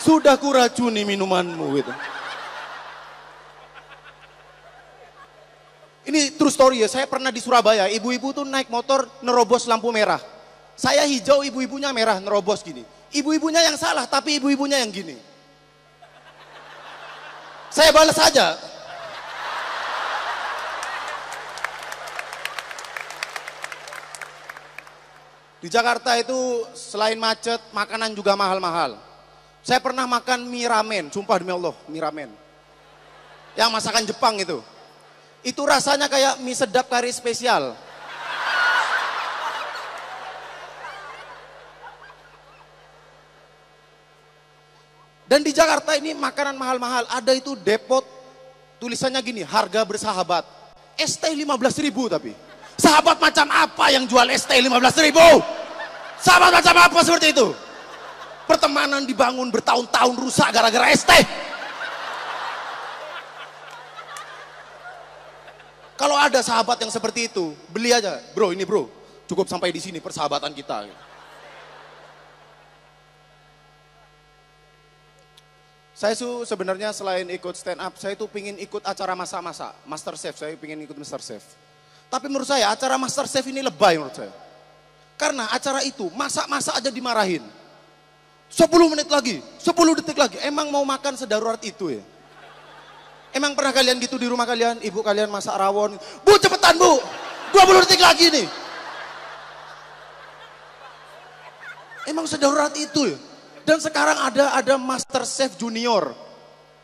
Sudah kuracuni minumanmu gitu. Ini true story ya, saya pernah di Surabaya, ibu-ibu tuh naik motor nerobos lampu merah. Saya hijau, ibu-ibunya merah, nerobos gini. Ibu-ibunya yang salah, tapi ibu-ibunya yang gini. Saya balas saja. Di Jakarta itu selain macet, makanan juga mahal-mahal. Saya pernah makan mie ramen, sumpah demi Allah, mie ramen. Yang masakan Jepang itu. Itu rasanya kayak mie sedap kari spesial. Dan di Jakarta ini makanan mahal-mahal. Ada itu depot, tulisannya gini, harga bersahabat. ST 15.000 tapi. Sahabat macam apa yang jual ST 15.000? Sahabat macam apa seperti itu? Pertemanan dibangun bertahun-tahun rusak gara-gara ST. Kalau ada sahabat yang seperti itu, beli aja. Bro, ini bro, cukup sampai di sini persahabatan kita. Saya sebenarnya selain ikut stand up, saya itu pingin ikut acara masak-masak. Master Chef, saya pingin ikut Master Chef. Tapi menurut saya acara Master Chef ini lebay menurut saya. Karena acara itu masak-masak aja dimarahin. 10 menit lagi, 10 detik lagi. Emang mau makan sedarurat itu ya? Emang pernah kalian gitu di rumah kalian? Ibu kalian masak rawon. Bu cepetan bu, 20 detik lagi nih. Emang sedarurat itu ya? Dan sekarang ada Master Chef Junior.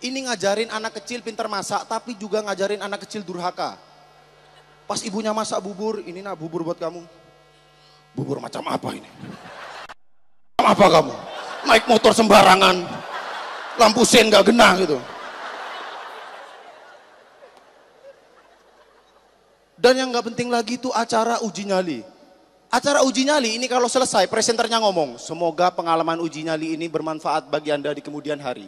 Ini ngajarin anak kecil pintar masak, tapi juga ngajarin anak kecil durhaka. Pas ibunya masak bubur, ini nak bubur buat kamu. Bubur macam apa ini? Apa kamu? Naik motor sembarangan, lampu sen gak genah gitu. Dan yang gak penting lagi itu acara uji nyali. Acara uji nyali ini kalau selesai presenternya ngomong, semoga pengalaman uji nyali ini bermanfaat bagi Anda di kemudian hari.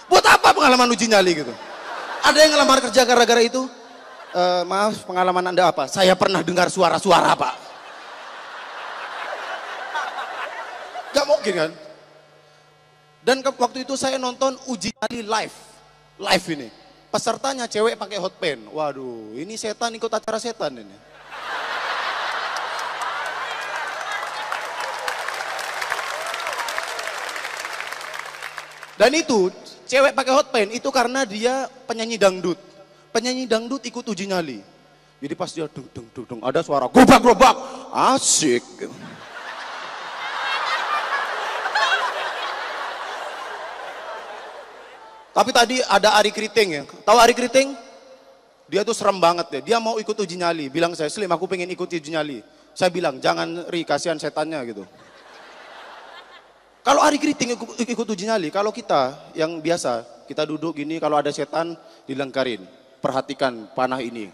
Buat apa pengalaman uji nyali gitu? Ada yang ngelamar kerja gara-gara itu? Maaf, pengalaman Anda apa? Saya pernah dengar suara-suara Pak. Gak mungkin kan? Dan waktu itu saya nonton uji nyali live ini. Pesertanya cewek pakai hot pen. Waduh, ini setan ikut acara setan ini. Dan itu cewek pakai hot pen itu karena dia penyanyi dangdut. Penyanyi dangdut ikut uji nyali. Jadi pas dia dung ada suara gerobak-gerobak, asik. Tapi tadi ada Ari Kriting ya. Tahu Ari Kriting? Dia tuh serem banget ya. Dia mau ikut uji nyali. Bilang saya, Slim aku pengen ikut uji nyali. Saya bilang jangan Ri, kasihan setannya gitu. Kalau Ari Kriting ikut uji nyali, kalau kita yang biasa, kita duduk gini, kalau ada setan dilingkarin. Perhatikan panah ini.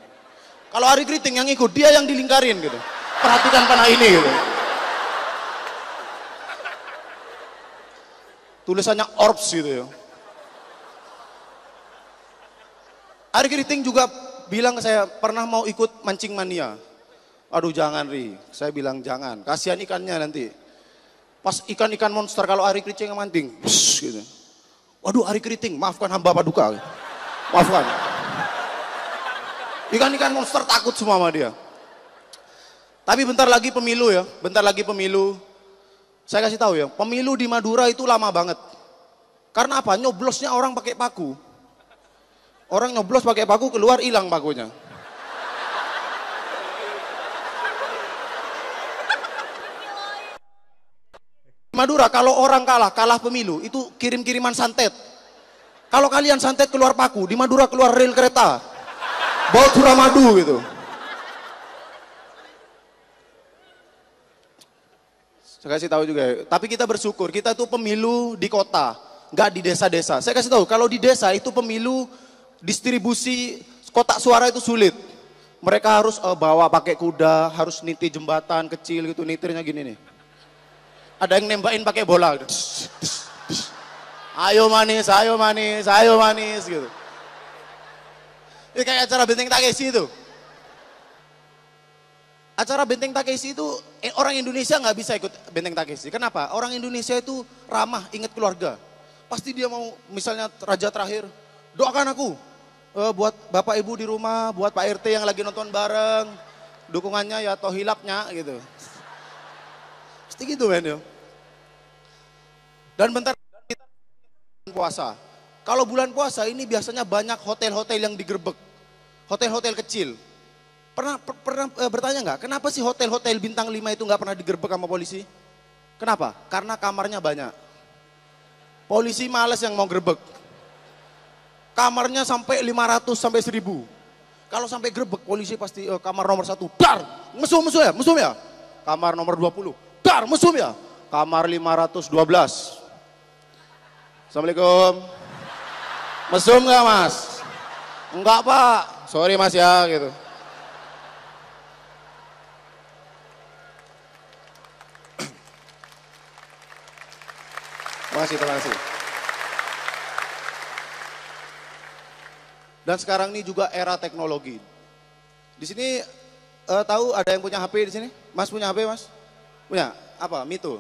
Kalau Ari Kriting yang ikut, dia yang dilingkarin gitu. Perhatikan panah ini gitu. Tulisannya orbs gitu ya. Ari Kriting juga bilang ke saya, pernah mau ikut mancing mania. Aduh jangan Ri, saya bilang jangan, kasihan ikannya nanti. Pas ikan-ikan monster kalau Ari Kriting yang mancing, gitu. Waduh Ari Kriting, maafkan hamba paduka. Maafkan. Ikan-ikan monster takut semua sama dia. Tapi bentar lagi pemilu ya, bentar lagi pemilu. Saya kasih tahu ya, pemilu di Madura itu lama banget. Karena apa? Nyoblosnya orang pakai paku. Orang nyoblos pakai paku, keluar hilang pakunya. Madura kalau orang kalah pemilu itu kirim-kiriman santet. Kalau kalian santet keluar paku, di Madura keluar rel kereta. Bawa Suramadu gitu. Saya kasih tahu juga, tapi kita bersyukur, kita tuh pemilu di kota, nggak di desa-desa. Saya kasih tahu, kalau di desa itu pemilu distribusi kotak suara itu sulit. Mereka harus bawa pakai kuda, harus niti jembatan kecil gitu, nitirnya gini nih. Ada yang nembakin pakai bola. Ayo manis, ayo manis, ayo manis gitu. Ini kayak acara Benteng Takeshi itu. Acara Benteng Takeshi itu orang Indonesia nggak bisa ikut Benteng Takeshi. Kenapa? Orang Indonesia itu ramah, ingat keluarga. Pasti dia mau misalnya raja terakhir, doakan aku. Buat Bapak Ibu di rumah, buat Pak RT yang lagi nonton bareng, dukungannya ya atau hilapnya gitu. Pasti gitu men yo. Dan bentar kita puasa. Kalau bulan puasa ini biasanya banyak hotel-hotel yang digerebek. Hotel-hotel kecil. Pernah bertanya nggak, kenapa sih hotel-hotel bintang 5 itu nggak pernah digerebek sama polisi? Kenapa? Karena kamarnya banyak. Polisi males yang mau gerebek. Kamarnya sampai 500 sampai 1000. Kalau sampai gerebek polisi pasti kamar nomor 1, dar, mesum ya. Kamar nomor 20, dar, mesum ya. Kamar 512. Assalamualaikum. Mesum nggak mas? Enggak pak, sorry mas ya gitu. Terima kasih. Dan sekarang ini juga era teknologi. Di sini tahu ada yang punya HP di sini? Mas punya HP mas? Punya? Apa? Mito?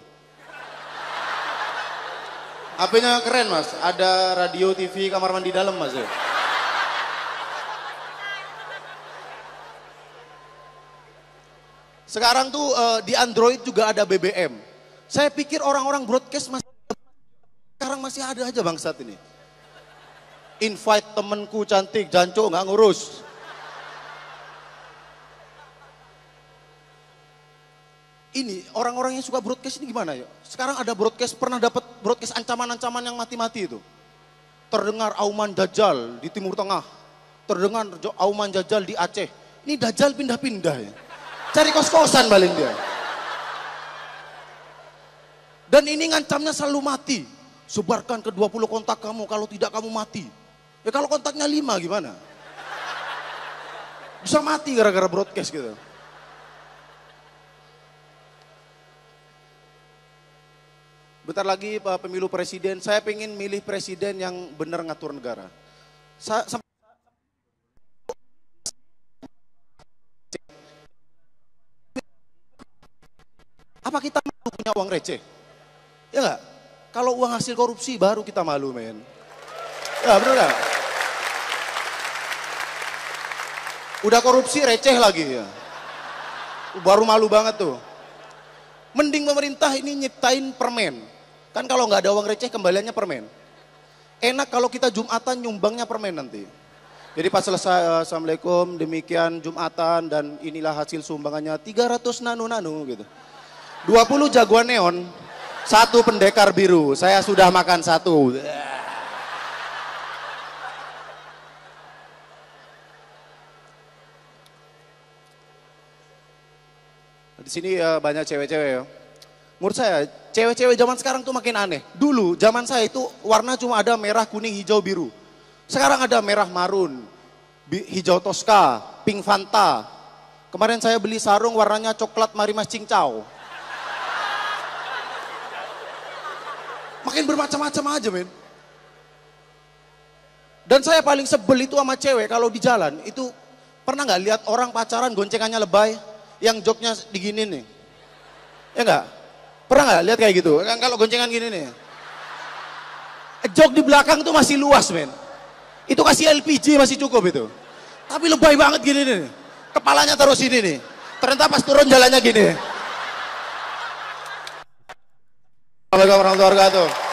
HP-nya keren mas, ada radio, TV, kamar mandi dalam mas ya. Sekarang tuh di Android juga ada BBM. Saya pikir orang-orang broadcast sekarang masih ada aja bangsat ini. Invite temenku cantik, jancuk nggak ngurus. Ini orang-orang yang suka broadcast ini gimana ya? Sekarang ada broadcast, pernah dapat broadcast ancaman-ancaman yang mati-mati itu. Terdengar auman dajjal di Timur Tengah. Terdengar auman dajjal di Aceh. Ini dajjal pindah-pindah ya. Cari kos-kosan paling dia. Dan ini ngancamnya selalu mati. Sebarkan ke 20 kontak kamu, kalau tidak kamu mati. Ya kalau kontaknya 5 gimana? Bisa mati gara-gara broadcast gitu. Bentar lagi pemilu presiden, saya pengen milih presiden yang benar ngatur negara. Apa kita malu punya uang receh? Ya enggak? Kalau uang hasil korupsi baru kita malu men. Ya bener gak? Udah korupsi receh lagi ya. Baru malu banget tuh. Mending pemerintah ini nyiptain permen. Kan kalau nggak ada uang receh kembaliannya permen. Enak kalau kita Jumatan nyumbangnya permen nanti. Jadi pas selesai, Assalamualaikum, demikian Jumatan dan inilah hasil sumbangannya 300 nano gitu. 20 jagoan neon, 1 pendekar biru, saya sudah makan 1. Di sini banyak cewek-cewek ya. Menurut saya cewek-cewek zaman sekarang tuh makin aneh. Dulu zaman saya itu warna cuma ada merah, kuning, hijau, biru. Sekarang ada merah marun, hijau Tosca, pink Fanta. Kemarin saya beli sarung warnanya coklat Marimas Cincau. Makin bermacam-macam aja men. Dan saya paling sebel itu sama cewek kalau di jalan itu, pernah nggak lihat orang pacaran goncengannya lebay, yang joknya diginin nih, ya nggak? Pernah nggak lihat kayak gitu? Kan kalau goncengan gini nih, jok di belakang tuh masih luas men. Itu kasih LPG masih cukup itu. Tapi lebay banget gini nih, kepalanya taruh sini nih. Ternyata pas turun jalannya gini. Assalamualaikum warahmatullahi wabarakatuh.